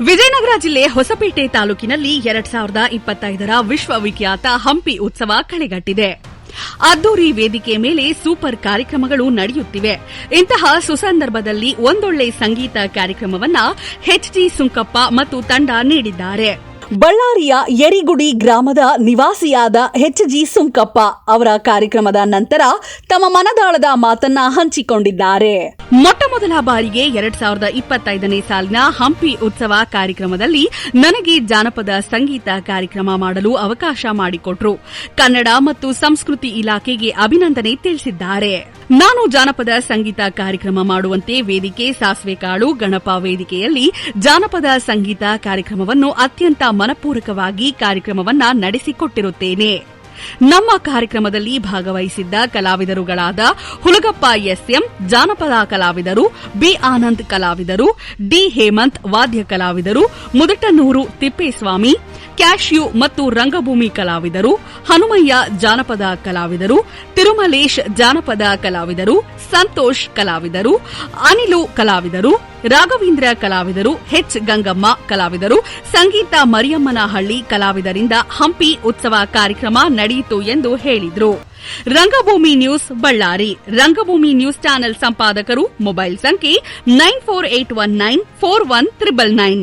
ವಿಜಯನಗರ ಜಿಲ್ಲೆ ಹೊಸಪೇಟೆ ತಾಲೂಕಿನಲ್ಲಿ 2025ರ ವಿಶ್ವವಿಖ್ಯಾತ ಹಂಪಿ ಉತ್ಸವ ಕಳೆಗಟ್ಟಿದೆ. ಅದ್ದೂರಿ ವೇದಿಕೆ ಮೇಲೆ ಸೂಪರ್ ಕಾರ್ಯಕ್ರಮಗಳು ನಡೆಯುತ್ತಿವೆ. ಇಂತಹ ಸುಸಂದರ್ಭದಲ್ಲಿ ಒಂದೊಳ್ಳೆ ಸಂಗೀತ ಕಾರ್ಯಕ್ರಮವನ್ನ ಎಚ್ಜಿ ಸುಂಕಪ್ಪ ಮತ್ತು ತಂಡ ನೀಡಿದ್ದಾರೆ. ಬಳ್ಳಾರಿಯ ಯರಿಗುಡಿ ಗ್ರಾಮದ ನಿವಾಸಿಯಾದ ಎಚ್ಜಿ ಸುಂಕಪ್ಪ ಅವರ ಕಾರ್ಯಕ್ರಮದ ನಂತರ ತಮ್ಮ ಮನದಾಳದ ಮಾತನ್ನ ಹಂಚಿಕೊಂಡಿದ್ದಾರೆ. ಮೊಟ್ಟಮೊದಲ ಬಾರಿಗೆ 2025ನೇ ಸಾಲಿನ ಹಂಪಿ ಉತ್ಸವ ಕಾರ್ಯಕ್ರಮದಲ್ಲಿ ನನಗೆ ಜಾನಪದ ಸಂಗೀತ ಕಾರ್ಯಕ್ರಮ ಮಾಡಲು ಅವಕಾಶ ಮಾಡಿಕೊಟ್ರು. ಕನ್ನಡ ಮತ್ತು ಸಂಸ್ಕೃತಿ ಇಲಾಖೆಗೆ ಅಭಿನಂದನೆ ತಿಳಿಸಿದ್ದಾರೆ. ನಾನು ಜಾನಪದ ಸಂಗೀತ ಕಾರ್ಯಕ್ರಮ ಮಾಡುವಂತೆ ವೇದಿಕೆ ಸಾಸ್ವೆಕಾಳು ಗಣಪ ವೇದಿಕೆಯಲ್ಲಿ ಜಾನಪದ ಸಂಗೀತ ಕಾರ್ಯಕ್ರಮವನ್ನು ಅತ್ಯಂತ ಮನಪೂರ್ವಕವಾಗಿ ಕಾರ್ಯಕ್ರಮವನ್ನ ನಡೆಸಿಕೊಟ್ಟಿರುತ್ತೇನೆ. ನಮ್ಮ ಕಾರ್ಯಕ್ರಮದಲ್ಲಿ ಭಾಗವಹಿಸಿದ್ದ ಕಲಾವಿದರುಗಳಾದ ಹುಲಗಪ್ಪ ಎಸ್ಎಂ ಜಾನಪದ ಕಲಾವಿದರು, ಬಿ ಆನಂದ್ ಕಲಾವಿದರು, ಡಿ ಹೇಮಂತ್ ವಾದ್ಯ ಕಲಾವಿದರು, ಮುದಟನೂರು ತಿಪ್ಪೇಸ್ವಾಮಿ ಕ್ಯಾಶ್ಯೂ ಮತ್ತು ರಂಗಭೂಮಿ ಕಲಾವಿದರು, ಹನುಮಯ್ಯ ಜಾನಪದ ಕಲಾವಿದರು, ತಿರುಮಲೇಶ್ ಜಾನಪದ ಕಲಾವಿದರು, ಸಂತೋಷ್ ಕಲಾವಿದರು, ಅನಿಲು ಕಲಾವಿದರು, ರಾಘವೇಂದ್ರ ಕಲಾವಿದರು, ಎಚ್ ಗಂಗಮ್ಮ ಕಲಾವಿದರು, ಸಂಗೀತ ಮರಿಯಮ್ಮನಹಳ್ಳಿ ಕಲಾವಿದರಿಂದ ಹಂಪಿ ಉತ್ಸವ ಕಾರ್ಯಕ್ರಮ ನಡೆಯಿತು ಎಂದು ಹೇಳಿದರು. ರಂಗಭೂಮಿ ನ್ಯೂಸ್ ಬಳ್ಳಾರಿ. ರಂಗಭೂಮಿ ನ್ಯೂಸ್ ಚಾನೆಲ್ ಸಂಪಾದಕರು ಮೊಬೈಲ್ ಸಂಖ್ಯೆ 9481941999.